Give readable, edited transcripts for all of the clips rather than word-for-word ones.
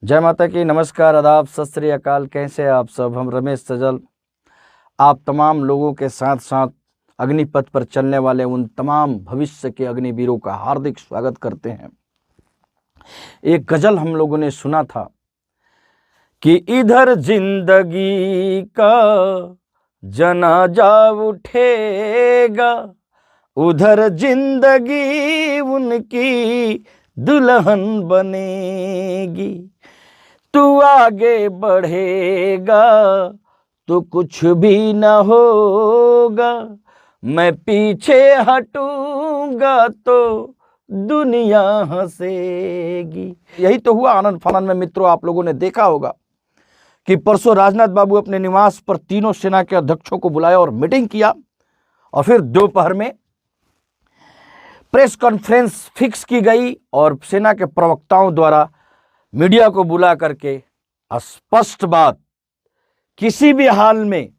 जय माता की। नमस्कार, आदाब, सत श्री अकाल। कैसे हैं आप सब? हम रमेश सजल आप तमाम लोगों के साथ साथ अग्निपथ पर चलने वाले उन तमाम भविष्य के अग्निवीरों का हार्दिक स्वागत करते हैं। एक गजल हम लोगों ने सुना था कि इधर जिंदगी का जनाजा उठेगा, उधर जिंदगी उनकी दुल्हन बनेगी। तू आगे बढ़ेगा तो कुछ भी न होगा, मैं पीछे हटूंगा तो दुनिया हंसेगी। यही तो हुआ आनंद फानंद में। मित्रों, आप लोगों ने देखा होगा कि परसों राजनाथ बाबू अपने निवास पर तीनों सेना के अध्यक्षों को बुलाया और मीटिंग किया, और फिर दोपहर में प्रेस कॉन्फ्रेंस फिक्स की गई और सेना के प्रवक्ताओं द्वारा मीडिया को बुला करके स्पष्ट बात, किसी भी हाल में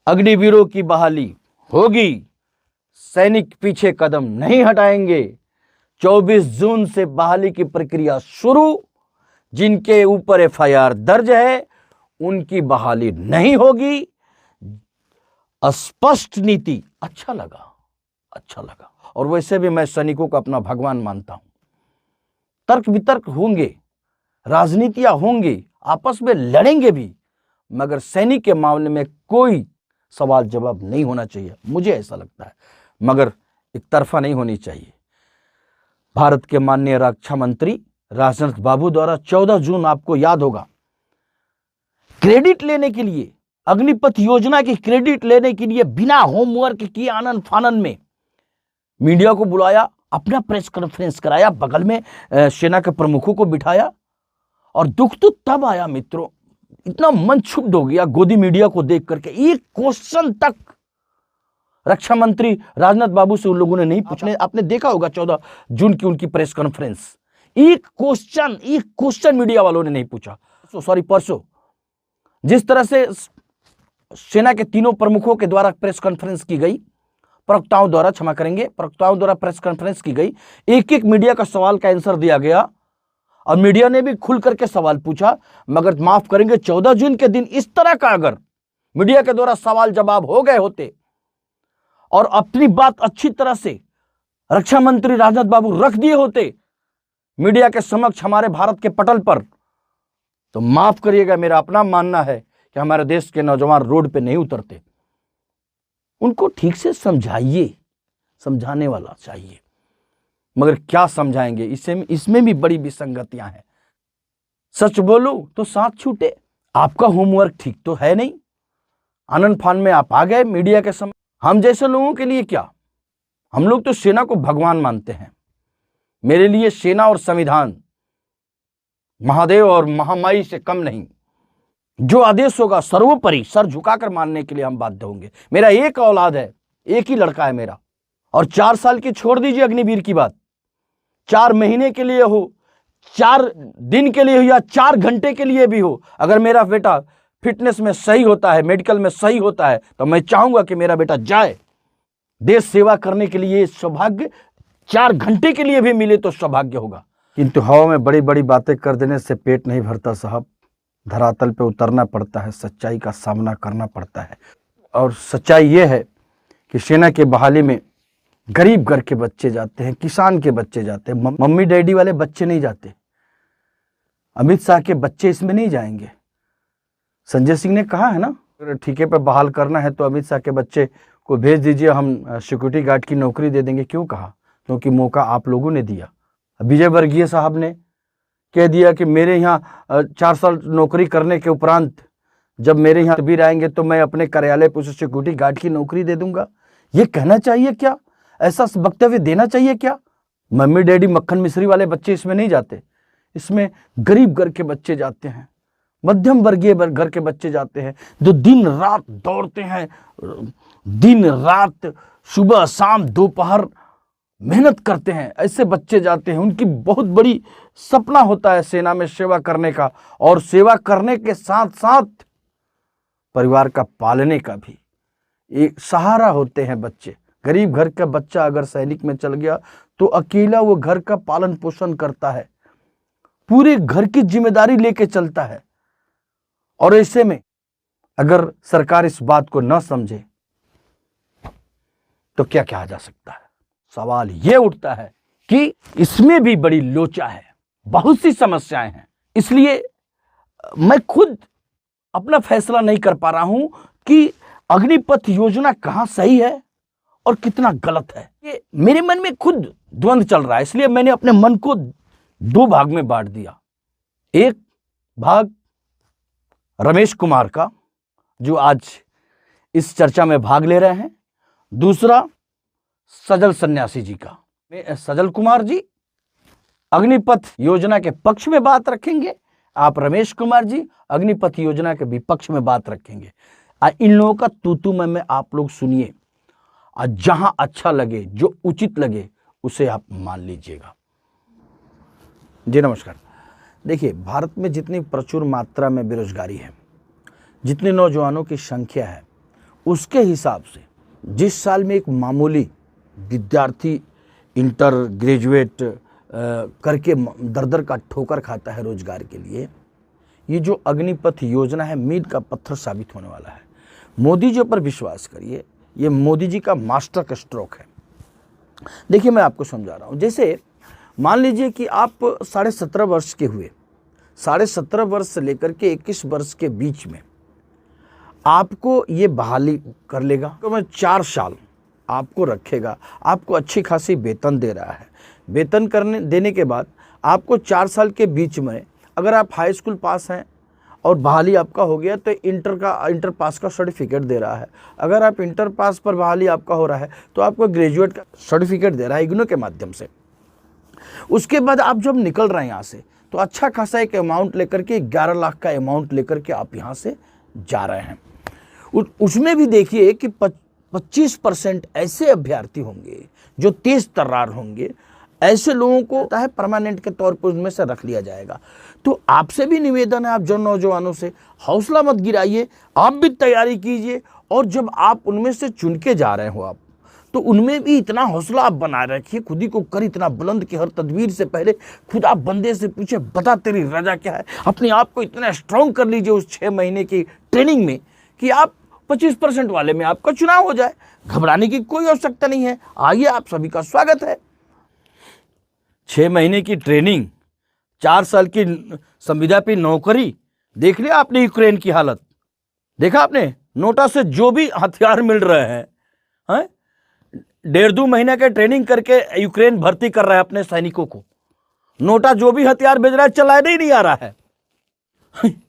अग्निवीरों की बहाली होगी, सैनिक पीछे कदम नहीं हटाएंगे। 24 जून से बहाली की प्रक्रिया शुरू। जिनके ऊपर एफआईआर दर्ज है उनकी बहाली नहीं होगी। स्पष्ट नीति। अच्छा लगा। और वैसे भी मैं सैनिकों को अपना भगवान मानता हूं। तर्क वितर्क होंगे, राजनीतियां होंगी, आपस में लड़ेंगे भी, मगर सैनिक के मामले में कोई सवाल जवाब नहीं होना चाहिए, मुझे ऐसा लगता है। मगर एक तरफा नहीं होनी चाहिए। भारत के माननीय रक्षा मंत्री राजनाथ बाबू द्वारा 14 जून, आपको याद होगा, क्रेडिट लेने के लिए, अग्निपथ योजना की क्रेडिट लेने के लिए बिना होमवर्क किए आनंद फानंद में मीडिया को बुलाया, अपना प्रेस कॉन्फ्रेंस कराया, बगल में सेना के प्रमुखों को बिठाया। और दुख तो तब आया मित्रों, इतना मन क्षुब्ध हो गया गोदी मीडिया को देख करके। एक क्वेश्चन तक रक्षा मंत्री राजनाथ बाबू से उन लोगों ने नहीं पूछने। आपने देखा होगा 14 जून की उनकी प्रेस कॉन्फ्रेंस, एक क्वेश्चन मीडिया वालों ने नहीं पूछा। परसों जिस तरह से सेना के तीनों प्रमुखों के द्वारा प्रेस कॉन्फ्रेंस की गई, प्रवक्ताओं द्वारा प्रेस कॉन्फ्रेंस की गई, एक एक मीडिया का सवाल का आंसर दिया गया और मीडिया ने भी खुल करके सवाल पूछा। मगर माफ करेंगे, 14 जून के दिन इस तरह का अगर मीडिया के द्वारा सवाल जवाब हो गए होते और अपनी बात अच्छी तरह से रक्षा मंत्री राजनाथ बाबू रख दिए होते मीडिया के समक्ष हमारे भारत के पटल पर, तो माफ करिएगा, मेरा अपना मानना है कि हमारे देश के नौजवान रोड पे नहीं उतरते। उनको ठीक से समझाइए, समझाने वाला चाहिए, मगर क्या समझाएंगे? इसमें भी बड़ी विसंगतियां हैं। सच बोलूं तो साथ छूटे। आपका होमवर्क ठीक तो है नहीं। आनंद फान में आप आ गए मीडिया के समय। हम जैसे लोगों के लिए क्या? हम लोग तो सेना को भगवान मानते हैं। मेरे लिए सेना और संविधान महादेव और महामाई से कम नहीं। जो आदेश होगा सर्वोपरि सर झुकाकर मानने के लिए हम बाध्य होंगे। मेरा एक औलाद है, एक ही लड़का है मेरा, और 4 साल की छोड़ दीजिए अग्निवीर की बात, 4 महीने के लिए हो, 4 दिन के लिए हो, या 4 घंटे के लिए भी हो, अगर मेरा बेटा फिटनेस में सही होता है, मेडिकल में सही होता है, तो मैं चाहूंगा कि मेरा बेटा जाए देश सेवा करने के लिए। सौभाग्य 4 घंटे के लिए भी मिले तो सौभाग्य होगा। किंतु हवा में बड़ी बड़ी बातें कर देने से पेट नहीं भरता साहब। धरातल पे उतरना पड़ता है, सच्चाई का सामना करना पड़ता है। और सच्चाई ये है कि सेना के बहाली में गरीब घर के बच्चे जाते हैं, किसान के बच्चे जाते हैं, मम्मी डैडी वाले बच्चे नहीं जाते। अमित शाह के बच्चे इसमें नहीं जाएंगे। संजय सिंह ने कहा है ना, अगर ठीके पे बहाल करना है तो अमित शाह के बच्चे को भेज दीजिए, हम सिक्योरिटी गार्ड की नौकरी दे देंगे। क्यों कहा? क्योंकि मौका आप लोगों ने दिया। विजय वर्गीय साहब ने कह दिया कि मेरे यहाँ 4 साल नौकरी करने के उपरांत जब मेरे यहाँ तबीर आएंगे तो मैं अपने कार्यालय पर सिक्योरिटी गार्ड की नौकरी दे दूंगा। ये कहना चाहिए क्या? ऐसा वक्तव्य देना चाहिए क्या? मम्मी डैडी मक्खन मिश्री वाले बच्चे इसमें नहीं जाते। इसमें गरीब घर के बच्चे जाते हैं, मध्यम वर्गीय घर के बच्चे जाते हैं, जो दिन रात दौड़ते हैं, दिन रात सुबह शाम दोपहर मेहनत करते हैं। ऐसे बच्चे जाते हैं। उनकी बहुत बड़ी सपना होता है सेना में सेवा करने का, और सेवा करने के साथ साथ परिवार का पालने का भी एक सहारा होते हैं बच्चे। गरीब घर का बच्चा अगर सैनिक में चल गया तो अकेला वो घर का पालन पोषण करता है। पूरे घर की जिम्मेदारी लेके चलता है। और ऐसे में अगर सरकार इस बात को न समझे तो क्या कहा जा सकता है। सवाल यह उठता है कि इसमें भी बड़ी लोचा है, बहुत सी समस्याएं हैं। इसलिए मैं खुद अपना फैसला नहीं कर पा रहा हूं कि अग्निपथ योजना कहां सही है और कितना गलत है। ये मेरे मन में खुद द्वंद्व चल रहा है। इसलिए मैंने अपने मन को दो भाग में बांट दिया। एक भाग रमेश कुमार का, जो आज इस चर्चा में भाग ले रहे हैं, दूसरा सजल सन्यासी जी का। सजल कुमार जी अग्निपथ योजना के पक्ष में बात रखेंगे, आप रमेश कुमार जी अग्निपथ योजना के विपक्ष में बात रखेंगे। इन लोगों का तू मैं आप लोग सुनिए, जहां अच्छा लगे, जो उचित लगे उसे आप मान लीजिएगा। जी नमस्कार। देखिए, भारत में जितनी प्रचुर मात्रा में बेरोजगारी है, जितने नौजवानों की संख्या है, उसके हिसाब से जिस साल में एक मामूली विद्यार्थी इंटर ग्रेजुएट करके दर दर का ठोकर खाता है रोजगार के लिए, ये जो अग्निपथ योजना है मील का पत्थर साबित होने वाला है। मोदी जी पर विश्वास करिए, ये मोदी जी का मास्टर का स्ट्रोक है। देखिए, मैं आपको समझा रहा हूँ। जैसे मान लीजिए कि आप 17.5 वर्ष के हुए, 17.5 वर्ष से लेकर के 21 वर्ष के बीच में आपको ये बहाली कर लेगा। तो मैं 4 साल आपको रखेगा, आपको अच्छी खासी वेतन दे रहा है। वेतन देने के बाद आपको 4 साल के बीच में अगर आप हाई स्कूल पास हैं और बहाली आपका हो गया तो इंटर पास का सर्टिफिकेट दे रहा है। अगर आप इंटर पास पर बहाली आपका हो रहा है तो आपको ग्रेजुएट का सर्टिफिकेट दे रहा है इग्नू के माध्यम से। उसके बाद आप जब निकल रहे हैं यहाँ से तो अच्छा खासा एक अमाउंट लेकर के 11 लाख का अमाउंट लेकर के आप यहाँ से जा रहे हैं। उसमें भी देखिए कि 25% ऐसे अभ्यर्थी होंगे जो तेज तर्रार होंगे। ऐसे लोगों को परमानेंट के तौर पर उनमें से रख लिया जाएगा। तो आपसे भी निवेदन है, आप जो नौजवानों से, हौसला मत गिराइए, आप भी तैयारी कीजिए। और जब आप उनमें से चुन के जा रहे हो आप, तो उनमें भी इतना हौसला आप बनाए रखिए, खुद ही को कर इतना बुलंद कि हर तदबीर से पहले खुद आप बंदे से पूछे, बता तेरी रजा क्या है। अपने आप को इतना स्ट्रांग कर लीजिए उस 6 महीने की ट्रेनिंग में कि आप 25% वाले में आपका चुनाव हो जाए। घबराने की कोई आवश्यकता नहीं है। आइए, आप सभी का स्वागत है। 6 महीने की ट्रेनिंग, 4 साल की संविदा पे नौकरी। देख लिया आपने यूक्रेन की हालत, देखा आपने? नोटा से जो भी हथियार मिल रहे हैं, 1.5-2 महीने के ट्रेनिंग करके यूक्रेन भर्ती कर रहा है अपने सैनिकों को। नोटा जो भी हथियार भेज रहा है चलाने ही नहीं आ रहा है।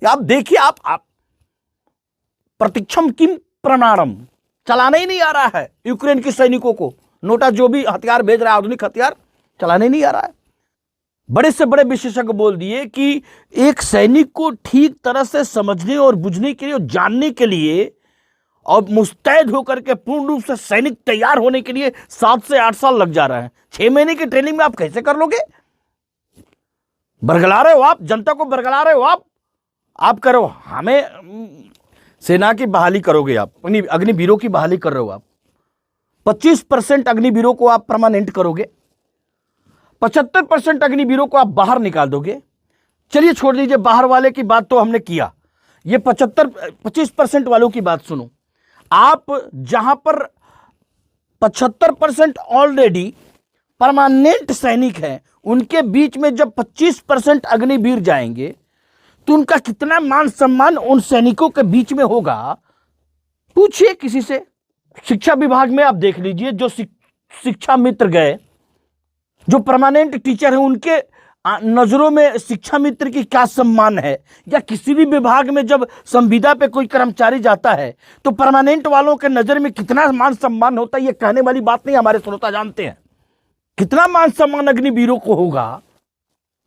आप देखिए, आप प्रतीक्षम किम प्रणारम, चलाने ही नहीं आ रहा है यूक्रेन के सैनिकों को। नोटा जो भी हथियार भेज रहा है, आधुनिक हथियार, चलाने नहीं आ रहा है। बड़े से बड़े विशेषज्ञ बोल दिए कि एक सैनिक को ठीक तरह से समझने और बुझने के लिए और जानने के लिए और मुस्तैद होकर के पूर्ण रूप से सैनिक तैयार होने के लिए 7 से 8 साल लग जा रहा है। 6 महीने की ट्रेनिंग में आप कैसे कर लोगे? बरगला रहे हो आप, जनता को बरगला रहे हो आप करो। हमें सेना की बहाली करोगे आप, अग्निवीरों की बहाली कर रहे हो आप। 25% अग्निवीरों को आप परमानेंट करोगे, 75% अग्निवीरों को आप बाहर निकाल दोगे। चलिए छोड़ दीजिए बाहर वाले की बात, तो हमने किया। ये 25% वालों की बात सुनो। आप जहां पर 75% ऑलरेडी परमानेंट सैनिक हैं, उनके बीच में जब 25% अग्निवीर जाएंगे तो उनका कितना मान सम्मान उन सैनिकों के बीच में होगा। पूछिए किसी से। शिक्षा विभाग में आप देख लीजिए, जो शिक्षा मित्र गए, जो परमानेंट टीचर हैं, उनके नजरों में शिक्षा मित्र की क्या सम्मान है। या किसी भी विभाग में जब संविदा पे कोई कर्मचारी जाता है तो परमानेंट वालों के नजर में कितना मान सम्मान होता है, ये कहने वाली बात नहीं, हमारे श्रोता जानते हैं। कितना मान सम्मान अग्निवीरों को होगा,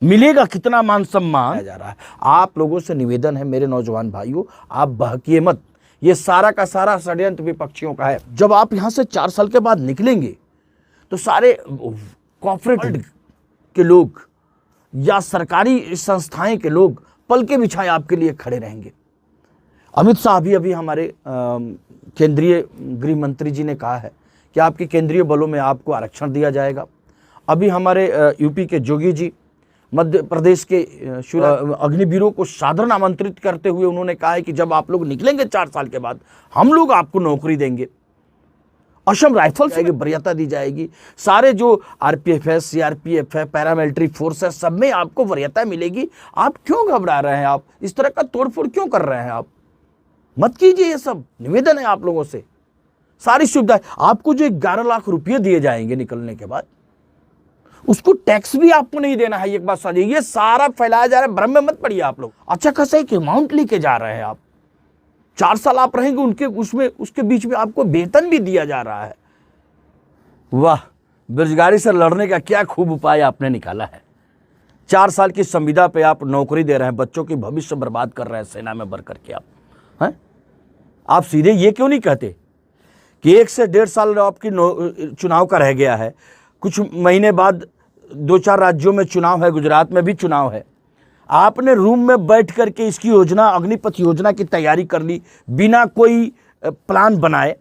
मिलेगा कितना मान सम्मान जा रहा है। आप लोगों से निवेदन है मेरे नौजवान भाइयों, आप बहकिए मत। ये सारा का सारा षड्यंत्र विपक्षियों का है। जब आप यहां से 4 साल के बाद निकलेंगे तो सारे कॉर्पोरेट के लोग या सरकारी संस्थाएं के लोग पल के बिछाए आपके लिए खड़े रहेंगे। अमित शाह भी अभी हमारे केंद्रीय गृह मंत्री जी ने कहा है कि आपके केंद्रीय बलों में आपको आरक्षण दिया जाएगा। अभी हमारे यूपी के जोगी जी मध्य प्रदेश के अग्निवीरों को सादर आमंत्रित करते हुए उन्होंने कहा है कि जब आप लोग निकलेंगे 4 साल के बाद हम लोग आपको नौकरी देंगे। असम राइफल्स की वरीयता दी जाएगी, सारे जो आरपीएफ है, सीआरपीएफ है, पैरामिलिट्री फोर्स है, सब में आपको वरीयता मिलेगी। आप क्यों घबरा रहे हैं? आप इस तरह का तोड़फोड़ क्यों कर रहे हैं? आप मत कीजिए, ये सब निवेदन है आप लोगों से। सारी सुविधाएं आपको जो 11 लाख रुपये दिए जाएंगे निकलने के बाद, उसको टैक्स भी आपको नहीं देना है। एक बात समझिए, ये सारा फैलाया जा रहा है, भ्रम में मत पड़िए आप लोग। अच्छा खासा एक अमाउंट लेके जा रहे हैं आप, 4 साल आप रहेंगे उनके उसके बीच में आपको वेतन भी दिया जा रहा है। वाह, बेरोजगारी से लड़ने का क्या खूब उपाय आपने निकाला है। 4 साल की संविदा पे आप नौकरी दे रहे हैं, बच्चों की भविष्य बर्बाद कर रहे हैं सेना में भर करके आप हैं। आप सीधे ये क्यों नहीं कहते कि 1 से 1.5 साल आपकी चुनाव का रह गया है, कुछ महीने बाद 2-4 राज्यों में चुनाव है, गुजरात में भी चुनाव है, आपने रूम में बैठ करके इसकी योजना, अग्निपथ योजना की तैयारी कर ली बिना कोई प्लान बनाए,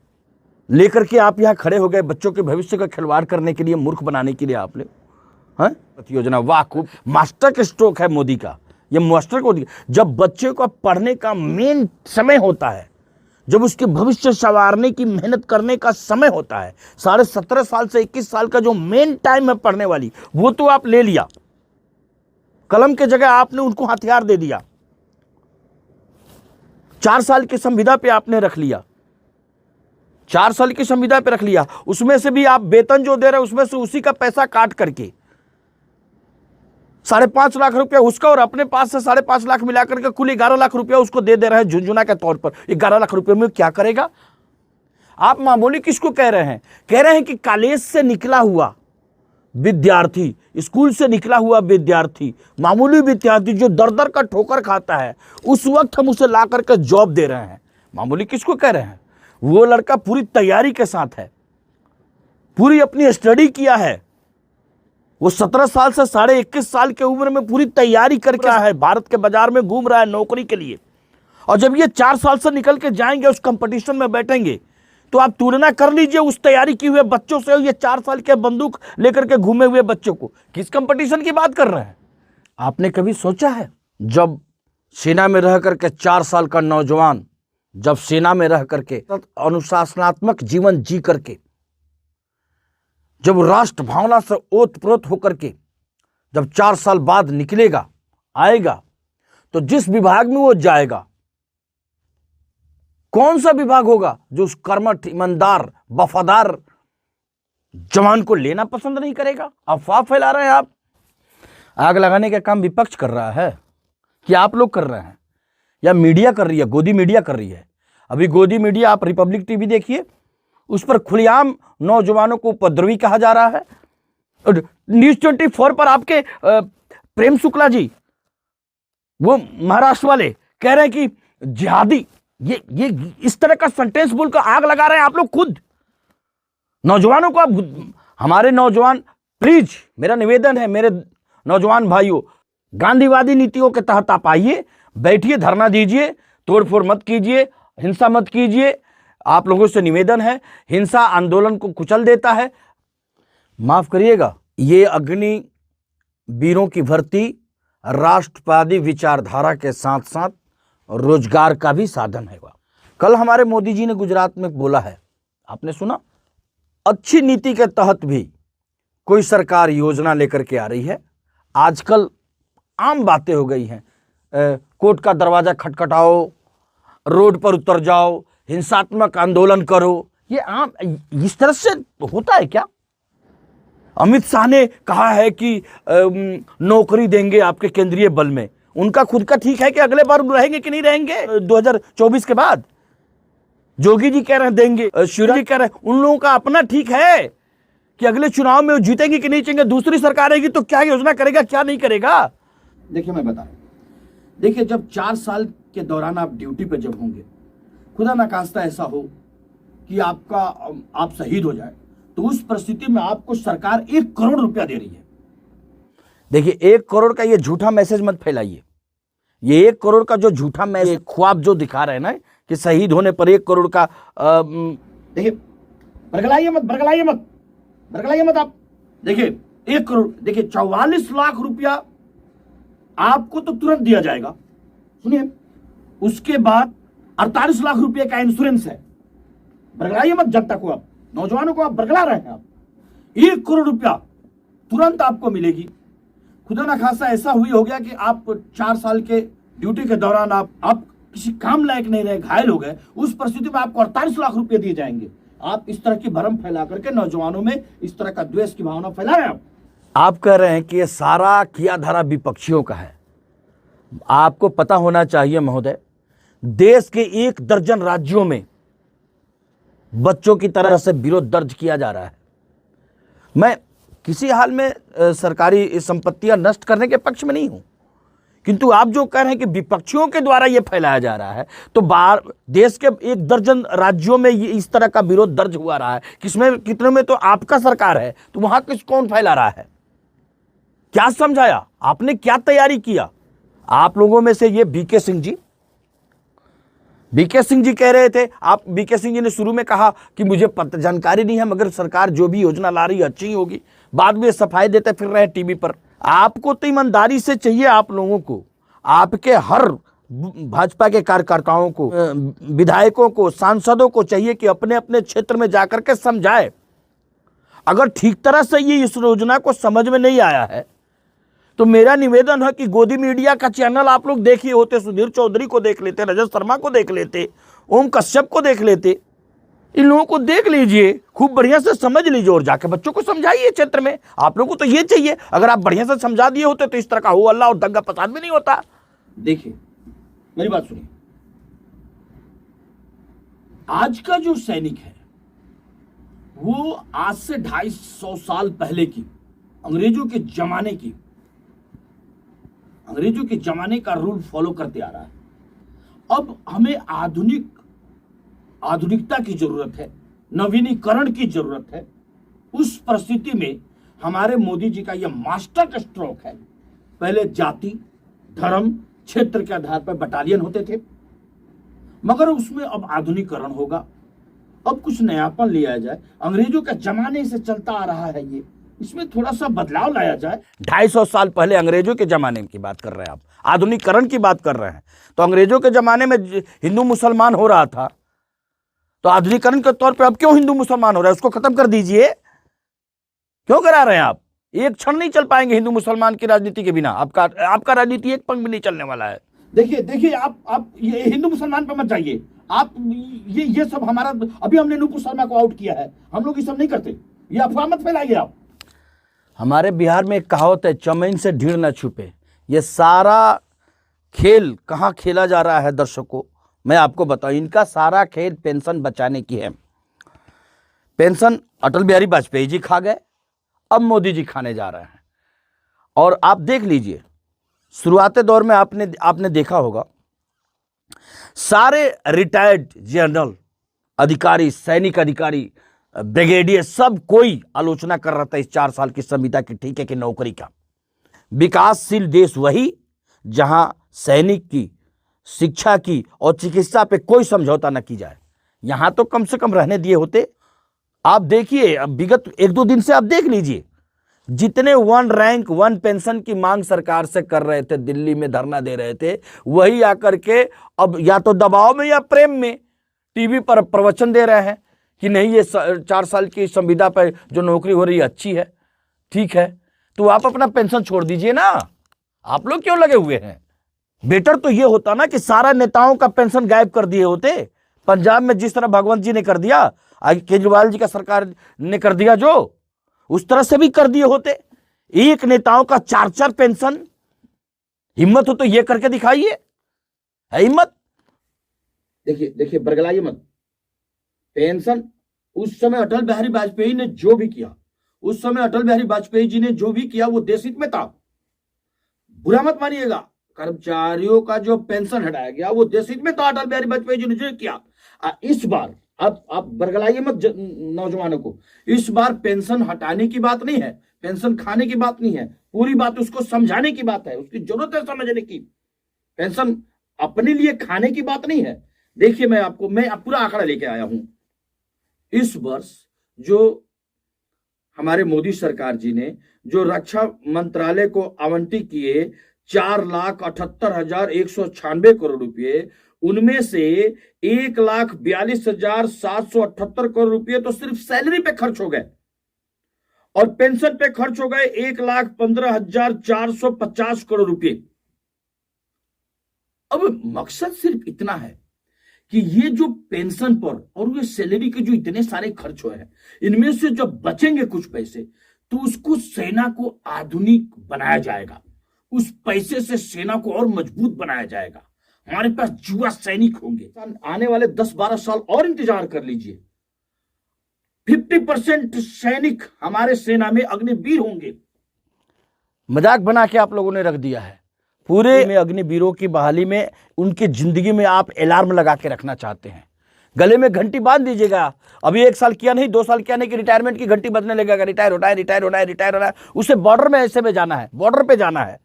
लेकर के आप यहाँ खड़े हो गए बच्चों के भविष्य का खिलवाड़ करने के लिए, मूर्ख बनाने के लिए आपने हैं योजना। वाह, खूब मास्टर स्ट्रोक है मोदी का, ये मास्टर को। जब बच्चे को पढ़ने का मेन समय होता है, जब उसके भविष्य संवारने की मेहनत करने का समय होता है, 17.5 साल से 21 साल का जो मेन टाइम है पढ़ने वाली, वो तो आप ले लिया, कलम के जगह आपने उनको हथियार दे दिया। 4 साल की संविदा पे आपने रख लिया, 4 साल की संविदा पे रख लिया, उसमें से भी आप वेतन जो दे रहे हैं उसमें से उसी का पैसा काट करके 5.5 लाख रुपया उसका और अपने पास से 5.5 लाख मिला करके कुल 11 लाख रुपया उसको दे रहे हैं झुंझुना के तौर पर। 11 लाख रुपये में क्या करेगा? आप मामूली किसको कह रहे हैं? कह रहे हैं कि कॉलेज से निकला हुआ विद्यार्थी, स्कूल से निकला हुआ विद्यार्थी, मामूली विद्यार्थी जो दर दर का ठोकर खाता है, उस वक्त हम उसे ला करके जॉब दे रहे हैं। मामूली किसको कह रहे हैं? वो लड़का पूरी तैयारी के साथ है, पूरी अपनी स्टडी किया है, वो 17 साल से 21.5 साल की उम्र में पूरी तैयारी करके आया है, भारत के बाजार में घूम रहा है नौकरी के लिए। और जब ये 4 साल से निकल के जाएंगे, उस कंपटीशन में बैठेंगे, तो आप तुलना कर लीजिए उस तैयारी किए हुए बच्चों से, ये 4 साल के बंदूक लेकर के घूमे हुए बच्चों को। किस कंपटीशन की बात कर रहे हैं? आपने कभी सोचा है, जब सेना में रह करके 4 साल का नौजवान, जब सेना में रह करके अनुशासनात्मक जीवन जी करके, जब राष्ट्र भावना से ओतप्रोत होकर के जब 4 साल बाद निकलेगा, आएगा, तो जिस विभाग में वो जाएगा, कौन सा विभाग होगा जो उस कर्मठ, ईमानदार, वफादार जवान को लेना पसंद नहीं करेगा? अफवाह फैला रहे हैं आप। आग लगाने का काम विपक्ष कर रहा है कि आप लोग कर रहे हैं, या मीडिया कर रही है, गोदी मीडिया कर रही है। अभी गोदी मीडिया, आप रिपब्लिक टीवी देखिए, उस पर खुलेआम नौजवानों को उपद्रवी कहा जा रहा है। और न्यूज 24 पर आपके प्रेम शुक्ला जी, वो महाराष्ट्र वाले, कह रहे हैं कि जिहादी, ये इस तरह का सेंटेंस बोलकर आग लगा रहे हैं आप लोग खुद नौजवानों को। आप हमारे नौजवान, प्लीज मेरा निवेदन है, मेरे नौजवान भाइयों, गांधीवादी नीतियों के तहत आप आइए, बैठिए, धरना दीजिए, तोड़फोड़ मत कीजिए, हिंसा मत कीजिए। आप लोगों से निवेदन है, हिंसा आंदोलन को कुचल देता है। माफ करिएगा, ये अग्नि वीरों की भर्ती राष्ट्रवादी विचारधारा के साथ साथ रोजगार का भी साधन है। कल हमारे मोदी जी ने गुजरात में बोला है, आपने सुना? अच्छी नीति के तहत भी कोई सरकार योजना लेकर के आ रही है। आजकल आम बातें हो गई हैं, कोर्ट का दरवाजा खटखटाओ, रोड पर उतर जाओ, हिंसात्मक आंदोलन करो, ये आम इस तरह से होता है क्या? अमित शाह ने कहा है कि नौकरी देंगे आपके केंद्रीय बल में। उनका खुद का ठीक है कि अगले बार रहेंगे कि नहीं रहेंगे 2024 के बाद? जोगी जी कह रहे हैं देंगे, शिवराज जी कह रहे हैं, उन लोगों का अपना ठीक है कि अगले चुनाव में वो जीतेंगे कि नहीं जीतेंगे। दूसरी सरकार आएगी तो क्या योजना करेगा, क्या नहीं करेगा। देखिए मैं बता रहा हूं, देखिए जब 4 साल के दौरान आप ड्यूटी पे जब होंगे, खुदा ना खास्ता ऐसा हो कि आप शहीद हो जाए, तो उस परिस्थिति में आपको सरकार 1 करोड़ रुपया दे रही है। देखिए 1 करोड़ का ये झूठा मैसेज मत फैलाइए। ये 1 करोड़ का जो झूठा मैसेज, ख्वाब जो दिखा रहे हैं ना कि शहीद होने पर 1 करोड़ का, देखिए बरगलाइए मत आप। देखिए 1 करोड़, देखिए 44 लाख रुपया आपको तो तुरंत दिया जाएगा। सुनिए, उसके बाद 48 लाख रुपए का इंश्योरेंस है। बरगलाइए मत जनता को, आप नौजवानों को आप बरगला रहे हैं। आप 1 करोड़ रुपया तुरंत आपको मिलेगी। खुदा ना खासा ऐसा हुई हो गया कि आप 4 साल के ड्यूटी के दौरान आप किसी काम लायक नहीं रहे, घायल हो गए, उस परिस्थिति में आपको 48 लाख रुपए दिए जाएंगे। आप इस तरह की भरम फैला करके नौजवानों में इस तरह का द्वेष की भावना फैला रहे हैं। आप कह रहे हैं कि ये सारा किया धारा विपक्षियों का है। आपको पता होना चाहिए महोदय, देश के 1 दर्जन राज्यों में बच्चों की तरह से विरोध दर्ज किया जा रहा है। मैं किसी हाल में सरकारी संपत्तियां नष्ट करने के पक्ष में नहीं हूं, किंतु आप जो कह रहे हैं कि विपक्षियों के द्वारा यह फैलाया जा रहा है, तो देश के 1 दर्जन राज्यों में ये इस तरह का विरोध दर्ज हुआ रहा है, किसमें कितने में तो आपका सरकार है, तो वहां कौन फैला रहा है? क्या समझाया आपने, क्या तैयारी किया? आप लोगों में से ये बीके सिंह जी कह रहे थे, आप बीके सिंह जी ने शुरू में कहा कि मुझे जानकारी नहीं है, मगर सरकार जो भी योजना ला रही है अच्छी ही होगी। बाद में सफाई देते फिर रहे टीवी पर। आपको तो ईमानदारी से चाहिए, आप लोगों को, आपके हर भाजपा के कार्यकर्ताओं को, विधायकों को, सांसदों को चाहिए कि अपने अपने क्षेत्र में जाकर के समझाए। अगर ठीक तरह से ये इस योजना को समझ में नहीं आया है तो मेरा निवेदन है कि गोदी मीडिया का चैनल आप लोग देखिए होते, सुधीर चौधरी को देख लेते, रजत शर्मा को देख लेते, ओम कश्यप को देख लेते, इन लोगों को देख लीजिए, खूब बढ़िया से समझ लीजिए और जाके बच्चों को समझाइए क्षेत्र में। आप लोगों को तो ये चाहिए, अगर आप बढ़िया से समझा दिए होते तो इस तरह का हो अल्लाह और दंगा फसाद भी नहीं होता। देखिए मेरी बात सुनिए, आज का जो सैनिक है वो आज से 250 साल पहले की अंग्रेजों के जमाने का रूल फॉलो करते आ रहा है। अब हमें आधुनिकता की जरूरत है, नवीनीकरण की जरूरत है। उस परिस्थिति में हमारे मोदी जी का यह मास्टर स्ट्रोक है। पहले जाति, धर्म, क्षेत्र के आधार पर बटालियन होते थे, मगर उसमें अब आधुनिकीकरण होगा, अब कुछ नयापन लिया जाए। अंग्रेजों के जमाने से चलता आ रहा है ये, इसमें थोड़ा सा बदलाव लाया जाए। 250 साल पहले अंग्रेजों के जमाने की बात कर रहे हैं आप, आधुनिकीकरण की बात कर रहे हैं। तो अंग्रेजों के जमाने में हिंदू मुसलमान हो रहा था, तो आधुनिकीकरण के तौर पे अब क्यों हिंदू मुसलमान हो रहा है? उसको खत्म कर दीजिए। क्यों करा रहे हैं आप? एक क्षण नहीं चल पाएंगे हिंदू मुसलमान की राजनीति के बिना। आपका राजनीति एक पंख भी नहीं चलने वाला है। देखिए आप ये हिंदू मुसलमान पर मत जाइए। आप ये सब हमारा, अभी हमने नूपुर शर्मा को आउट किया है, हम लोग ये सब नहीं करते, ये अफवाह मत फैलाइए आप। हमारे बिहार में एक कहावत है, चमैन से ढीढ़ न छुपे। ये सारा खेल कहाँ खेला जा रहा है दर्शकों, मैं आपको बताऊं। इनका सारा खेल पेंशन बचाने की है। पेंशन अटल बिहारी वाजपेयी जी खा गए, अब मोदी जी खाने जा रहे हैं। और आप देख लीजिए, शुरुआती दौर में आपने देखा होगा, सारे रिटायर्ड जनरल अधिकारी, सैनिक अधिकारी, ब्रिगेडियर, सब कोई आलोचना कर रहा था इस 4 साल की संविदा की, ठीक है, कि नौकरी का। विकासशील देश वही जहां सैनिक की, शिक्षा की और चिकित्सा पे कोई समझौता न की जाए। यहां तो कम से कम रहने दिए होते। आप देखिए, अब विगत 1-2 दिन से आप देख लीजिए, जितने 1 रैंक 1 पेंशन की मांग सरकार से कर रहे थे, दिल्ली में धरना दे रहे थे, वही आकर के अब या तो दबाव में या प्रेम में टीवी पर प्रवचन दे रहे हैं कि नहीं, ये 4 साल की संविदा पर जो नौकरी हो रही है अच्छी है, ठीक है, तो आप अपना पेंशन छोड़ दीजिए ना। आप लोग क्यों लगे हुए हैं? बेटर तो ये होता ना कि सारा नेताओं का पेंशन गायब कर दिए होते। पंजाब में जिस तरह भगवंत जी ने कर दिया, केजरीवाल जी का सरकार ने कर दिया, जो उस तरह से भी कर दिए होते। एक नेताओं का 4-4 पेंशन। हिम्मत हो तो ये करके दिखाइए, है हिम्मत? देखिए बरगलाइए मत। पेंशन उस समय अटल बिहारी वाजपेयी ने जो भी किया, उस समय अटल बिहारी वाजपेयी जी ने जो भी किया वो देश हित में था। बुरा मत मानिएगा, कर्मचारियों का जो पेंशन हटाया गया वो देश हित में था, अटल बिहारी वाजपेयी जी ने जो किया। इस बार आप बरगलाइए मत नौजवानों को, इस बार पेंशन हटाने की बात नहीं है, पेंशन खाने की बात नहीं है, पूरी बात उसको समझाने की बात है, उसकी जरूरत है समझने की। पेंशन अपने लिए खाने की बात नहीं है। देखिए मैं पूरा आंकड़ा लेके आया हूं। इस वर्ष जो हमारे मोदी सरकार जी ने जो रक्षा मंत्रालय को आवंटित किए 4,78,196 करोड़ रुपए, उनमें से 1,42,778 करोड़ रुपए तो सिर्फ सैलरी पे खर्च हो गए और पेंशन पे खर्च हो गए 1,15,450 करोड़ रुपए। अब मकसद सिर्फ इतना है कि ये जो पेंशन पर और ये सैलरी के जो इतने सारे खर्च हुए हैं, इनमें से जब बचेंगे कुछ पैसे तो उसको सेना को आधुनिक बनाया जाएगा, उस पैसे से सेना को और मजबूत बनाया जाएगा। हमारे पास युवा सैनिक होंगे। आने वाले 10-12 साल और इंतजार कर लीजिए, 50% सैनिक हमारे सेना में अग्निवीर होंगे। मजाक बना के आप लोगों ने रख दिया है। पूरे में अग्निवीरों की बहाली में उनकी जिंदगी में आप अलार्म लगा के रखना चाहते हैं, गले में घंटी बांध दीजिएगा। अभी 1 साल किया नहीं, 2 साल किया नहीं कि रिटायरमेंट की घंटी बजने लगेगा, रिटायर होना है, रिटायर होना है, रिटायर होना है। उसे बॉर्डर में ऐसे में जाना है, बॉर्डर पे जाना है,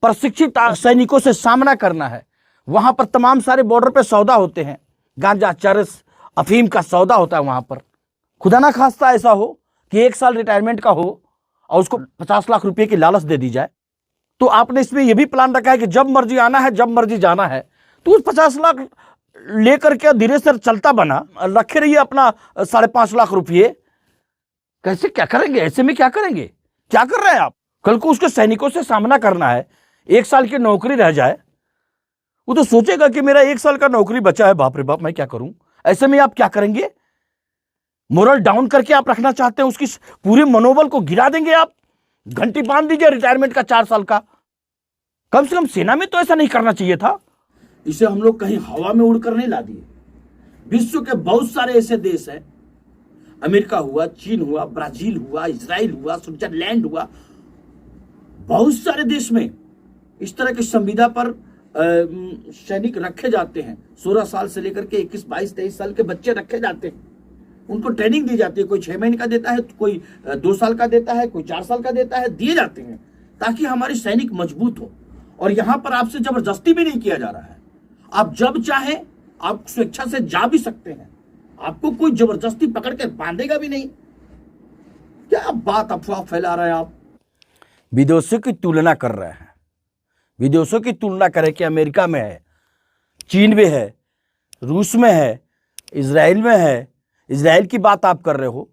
प्रशिक्षित सैनिकों से सामना करना है। वहां पर तमाम सारे बॉर्डर पे सौदा होते हैं, गांजा, चरस, अफीम का सौदा होता है वहां पर। खुदा ना खास्ता ऐसा हो कि 1 साल रिटायरमेंट का हो और उसको 50 लाख रुपए की लालच दे दी जाए। तो आपने इसमें यह भी प्लान रखा है कि जब मर्जी आना है, जब मर्जी जाना है, तो उस 50 लाख लेकर के धीरे से चलता बना रखे रहिए अपना 5.5 लाख रुपये। कैसे क्या करेंगे? ऐसे में क्या करेंगे? क्या कर रहे हैं आप? कल को उसके सैनिकों से सामना करना है, 1 साल की नौकरी रह जाए, वो तो सोचेगा कि मेरा 1 साल का नौकरी बचा है, बाप रे बाप मैं क्या करूं। ऐसे में आप क्या करेंगे? मोरल डाउन करके आप रखना चाहते हैं, उसकी पूरे मनोबल को गिरा देंगे आप। घंटी बांध दीजिए रिटायरमेंट का 4 साल का। कम से कम सेना में तो ऐसा नहीं करना चाहिए था। इसे हम लोग कहीं हवा में उड़कर नहीं ला दिए। विश्व के बहुत सारे ऐसे देश हैं, अमेरिका हुआ, चीन हुआ, ब्राजील हुआ, इजराइल हुआ, स्विट्जरलैंड हुआ, बहुत सारे देश में इस तरह की संविदा पर सैनिक रखे जाते हैं। 16 साल से लेकर के 21, 22, 23 साल के बच्चे रखे जाते हैं, उनको ट्रेनिंग दी जाती है। कोई 6 महीने का देता है, कोई 2 साल का देता है, कोई 4 साल का देता है, दिए जाते हैं ताकि हमारी सैनिक मजबूत हो। और यहां पर आपसे जबरदस्ती भी नहीं किया जा रहा है, आप जब चाहे आप स्वेच्छा से जा भी सकते हैं, आपको कोई जबरदस्ती पकड़ के बांधेगा भी नहीं। क्या बात अफवाह फैला रहे हैं आप? विदेशों की तुलना कर रहे हैं, विदेशों की तुलना करें कि अमेरिका में है, चीन में है, रूस में है, इजराइल में है। इजराइल की बात आप कर रहे हो,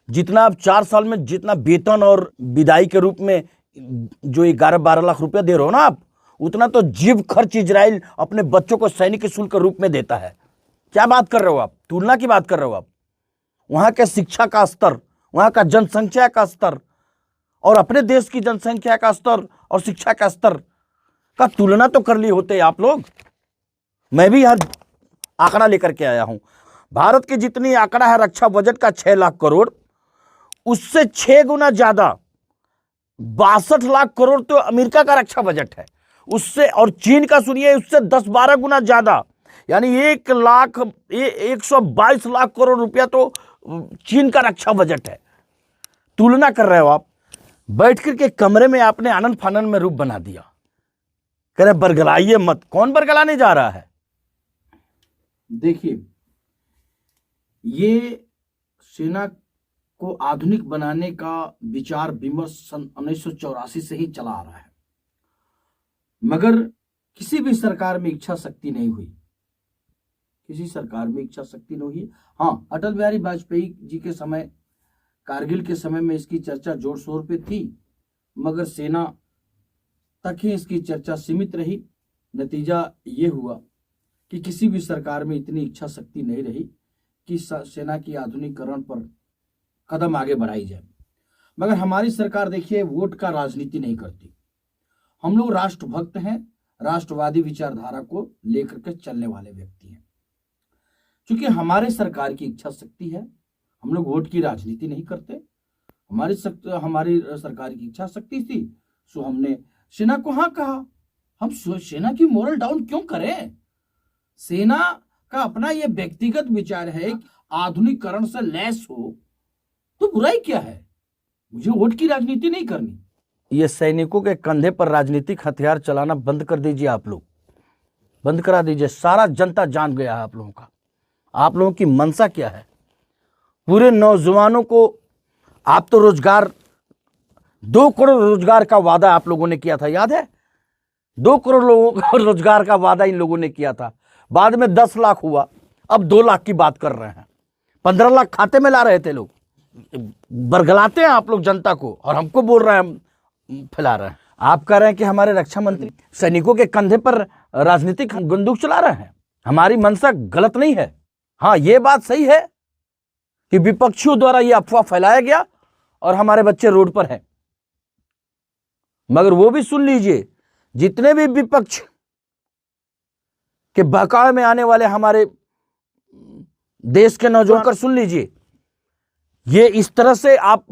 जितना आप 4 साल में जितना वेतन और विदाई के रूप में जो 11-12 लाख रुपया दे रहे हो ना आप, उतना तो जीव खर्च इजराइल अपने बच्चों को सैनिक शुल्क के रूप में देता है। क्या बात कर रहे हो आप? तुलना की बात कर रहे हो आप? वहां के शिक्षा का स्तर, वहां का जनसंख्या का स्तर और अपने देश की जनसंख्या का स्तर और शिक्षा का स्तर का तुलना तो कर ली होते आप लोग। मैं भी हर आंकड़ा लेकर के आया हूं। भारत की जितनी आंकड़ा है रक्षा बजट का 6 लाख करोड़, उससे 6 गुना ज्यादा 62 लाख करोड़ तो अमेरिका का रक्षा बजट है उससे, और चीन का सुनिए उससे 10-12 गुना ज्यादा, यानी 122 लाख करोड़ रुपया तो चीन का रक्षा बजट है। तुलना कर रहे हो आप। बैठ करके कमरे में आपने आनंद फानन में रूप बना दिया, कह रहे बरगलाइए मत। कौन बरगलाने जा रहा है? देखिए, ये सेना को आधुनिक बनाने का विचार विमर्श सन 1984 से ही चला आ रहा है, मगर किसी भी सरकार में इच्छा शक्ति नहीं हुई, किसी सरकार में इच्छा शक्ति नहीं हुई। हाँ, अटल बिहारी वाजपेयी जी के समय, कारगिल के समय में इसकी चर्चा जोर शोर पे थी, मगर सेना तक ही इसकी चर्चा सीमित रही। नतीजा ये हुआ कि किसी भी सरकार में इतनी इच्छा शक्ति नहीं रही कि सेना की आधुनिकीकरण पर कदम आगे बढ़ाई जाए। मगर हमारी सरकार देखिए वोट का राजनीति नहीं करती। हम लोग राष्ट्रभक्त हैं, राष्ट्रवादी विचारधारा को लेकर के चलने वाले व्यक्ति हैं। क्योंकि हमारे सरकार की इच्छा शक्ति है, हम लोग वोट की राजनीति नहीं करते। हमारी सरकार की इच्छा शक्ति थी, सो हमने सेना को हाँ कहा। हम सेना की मोरल डाउन क्यों करें? सेना का अपना यह व्यक्तिगत विचार है, आधुनिकीकरण से लैस हो तो बुराई क्या है? मुझे वोट की राजनीति नहीं करनी। ये सैनिकों के कंधे पर राजनीतिक हथियार चलाना बंद कर दीजिए, आप लोग बंद करा दीजिए। सारा जनता जान गया है आप लोगों का, आप लोगों की मंशा क्या है। पूरे नौजवानों को आप तो रोजगार, 2 करोड़ रोजगार का वादा आप लोगों ने किया था, याद है? 2 करोड़ लोगों का रोजगार का वादा इन लोगों ने किया था, बाद में 10 लाख हुआ, अब 2 लाख की बात कर रहे हैं। 15 लाख खाते में ला रहे थे लोग। बरगलाते हैं आप लोग जनता को और हमको बोल रहे हैं हम फैला रहे हैं। आप कह रहे हैं कि हमारे रक्षा मंत्री सैनिकों के कंधे पर राजनीतिक बंदूक चला रहे हैं। हमारी मंशा गलत नहीं है। हाँ, ये बात सही है कि विपक्षियों द्वारा ये अफवाह फैलाया गया और हमारे बच्चे रोड पर हैं। मगर वो भी सुन लीजिए, जितने भी विपक्ष के बहकावे में आने वाले हमारे देश के नौजवान कर सुन लीजिए, ये इस तरह से आप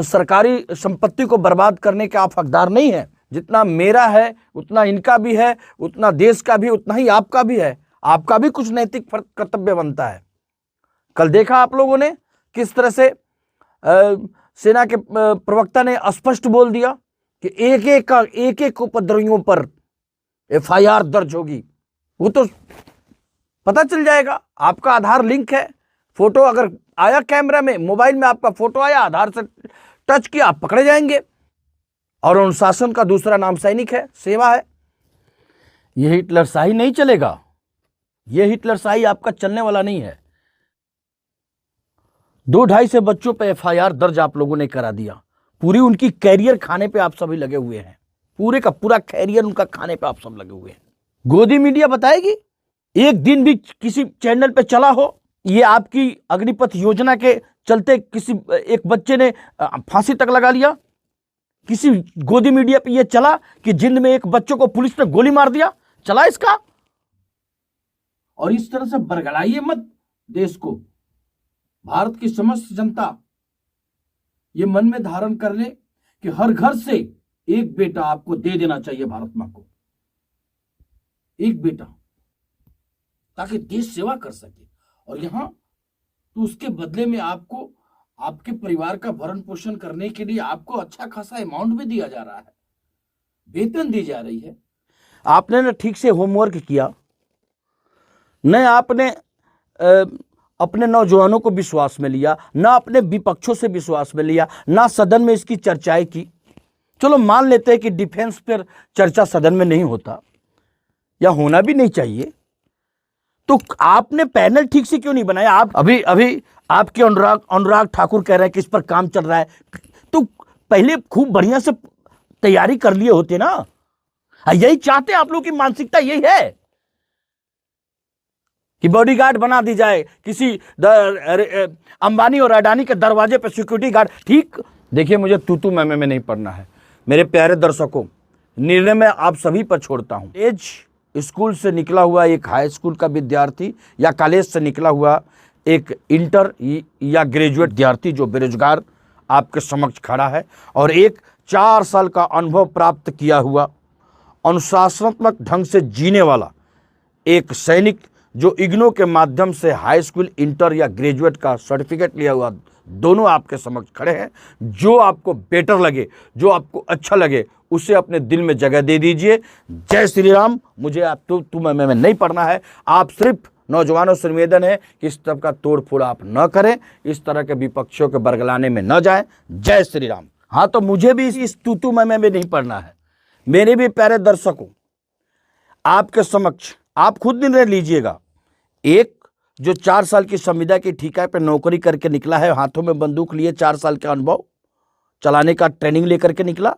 सरकारी संपत्ति को बर्बाद करने के आप हकदार नहीं है। जितना मेरा है उतना इनका भी है, उतना देश का भी, उतना ही आपका भी है। आपका भी कुछ नैतिक कर्तव्य बनता है। कल देखा आप लोगों ने किस तरह से सेना के प्रवक्ता ने स्पष्ट बोल दिया कि एक एक उपद्रवियों पर FIR दर्ज होगी। वो तो पता चल जाएगा। आपका आधार लिंक है, फोटो अगर आया कैमरा में, मोबाइल में आपका फोटो आया, आधार से टच किया, आप पकड़े जाएंगे। और अनुशासन का दूसरा नाम सैनिक है, सेवा है। यह हिटलरशाही नहीं चलेगा। यह हिटलरशाही आपका चलने वाला नहीं है। 2-2.5 से बच्चों पे FIR दर्ज आप लोगों ने करा दिया। पूरी उनकी कैरियर खाने पे आप सभी लगे हुए हैं। पूरे का पूरा कैरियर उनका खाने पे आप सब लगे हुए हैं। गोदी मीडिया बताएगी, एक दिन भी किसी चैनल पे चला हो ये आपकी अग्निपथ योजना के चलते किसी एक बच्चे ने फांसी तक लगा लिया? किसी गोदी मीडिया पे ये चला कि जिंद में एक बच्चे को पुलिस ने गोली मार दिया? चला इसका? और इस तरह से बरगलाइए मत देश को। भारत की समस्त जनता ये मन में धारण कर ले कि हर घर से एक बेटा आपको दे देना चाहिए भारत मां को, एक बेटा, ताकि देश सेवा कर सके। और यहां तो उसके बदले में आपको आपके परिवार का भरण पोषण करने के लिए आपको अच्छा खासा अमाउंट भी दिया जा रहा है, वेतन दी जा रही है। आपने ना ठीक से होमवर्क किया, न आपने अपने नौजवानों को विश्वास में लिया, ना अपने विपक्षों से विश्वास में लिया, ना सदन में इसकी चर्चाएं की। चलो मान लेते हैं कि डिफेंस पर चर्चा सदन में नहीं होता या होना भी नहीं चाहिए, तो आपने पैनल ठीक से क्यों नहीं बनाया? आप अभी आपके अनुराग ठाकुर कह रहे हैं कि इस पर काम चल रहा है, तो पहले खूब बढ़िया से तैयारी कर लिए होते ना। यही चाहते हैं आप लोग की मानसिकता यही है कि बॉडीगार्ड बना दी जाए, किसी अंबानी और अडानी के दरवाजे पर सिक्योरिटी गार्ड। ठीक, देखिए मुझे तू मैं नहीं पढ़ना है। मेरे प्यारे दर्शकों, निर्णय मैं आप सभी पर छोड़ता हूं। एज स्कूल से निकला हुआ एक हाई स्कूल का विद्यार्थी या कॉलेज से निकला हुआ एक इंटर या ग्रेजुएट विद्यार्थी जो बेरोजगार आपके समक्ष खड़ा है, और एक 4 साल का अनुभव प्राप्त किया हुआ अनुशासनात्मक ढंग से जीने वाला एक सैनिक जो इग्नो के माध्यम से हाई स्कूल, इंटर या ग्रेजुएट का सर्टिफिकेट लिया हुआ, दोनों आपके समक्ष खड़े हैं। जो आपको बेटर लगे, जो आपको अच्छा लगे, उसे अपने दिल में जगह दे दीजिए। जय श्री राम। मुझे आप तू मैं नहीं पढ़ना है। आप सिर्फ नौजवानों से निवेदन है कि इस तरह का तोड़ फोड़ आप न करें, इस तरह के विपक्षों के बरगलाने में न जाएं। जय श्री राम। हाँ, तो मुझे भी इस तू मैं में नहीं पढ़ना है। मेरे भी प्यारे दर्शकों, आपके समक्ष आप खुद निर्णय लीजिएगा। एक जो 4 साल की संविदा की ठिका पे नौकरी करके निकला है, हाथों में बंदूक लिए 4 साल का अनुभव चलाने का ट्रेनिंग लेकर के निकला,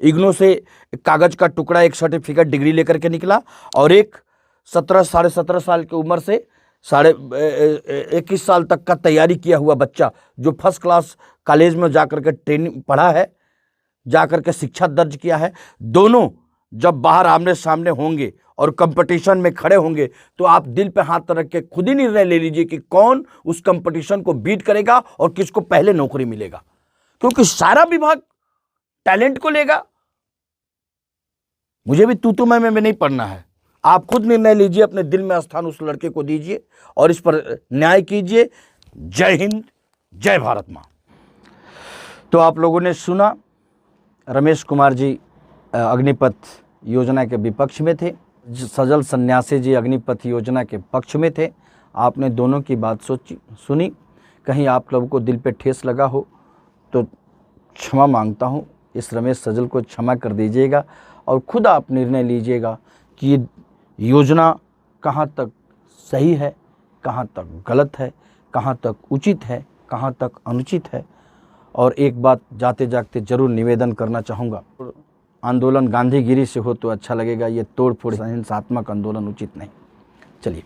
इग्नो से कागज का टुकड़ा एक सर्टिफिकेट डिग्री लेकर के निकला, और एक 17 साढ़े 17 साल की उम्र से 21 साल तक का तैयारी किया हुआ बच्चा जो फर्स्ट क्लास कॉलेज में जाकर के ट्रेनिंग पढ़ा है, जाकर के शिक्षा दर्ज किया है। दोनों जब बाहर आमने सामने होंगे और कंपटीशन में खड़े होंगे, तो आप दिल पे हाथ रख के खुद ही निर्णय ले लीजिए कि कौन उस कंपटीशन को बीट करेगा और किसको पहले नौकरी मिलेगा, क्योंकि सारा विभाग टैलेंट को लेगा। मुझे भी तू मैं नहीं पढ़ना है। आप खुद निर्णय लीजिए, अपने दिल में स्थान उस लड़के को दीजिए और इस पर न्याय कीजिए। जय हिंद, जय भारत मां। तो आप लोगों ने सुना, रमेश कुमार जी अग्निपथ योजना के विपक्ष में थे, सजल सन्यासी जी अग्निपथ योजना के पक्ष में थे। आपने दोनों की बात सुनी। कहीं आप लोगों को दिल पे ठेस लगा हो तो क्षमा मांगता हूँ। इस रमेश सजल को क्षमा कर दीजिएगा और खुद आप निर्णय लीजिएगा कि ये योजना कहाँ तक सही है, कहाँ तक गलत है, कहाँ तक उचित है, कहाँ तक अनुचित है। और एक बात जाते जागते जरूर निवेदन करना चाहूँगा, आंदोलन गांधीगिरी से हो तो अच्छा लगेगा, ये तोड़ फोड़ हिंसात्मक आंदोलन उचित नहीं। चलिए।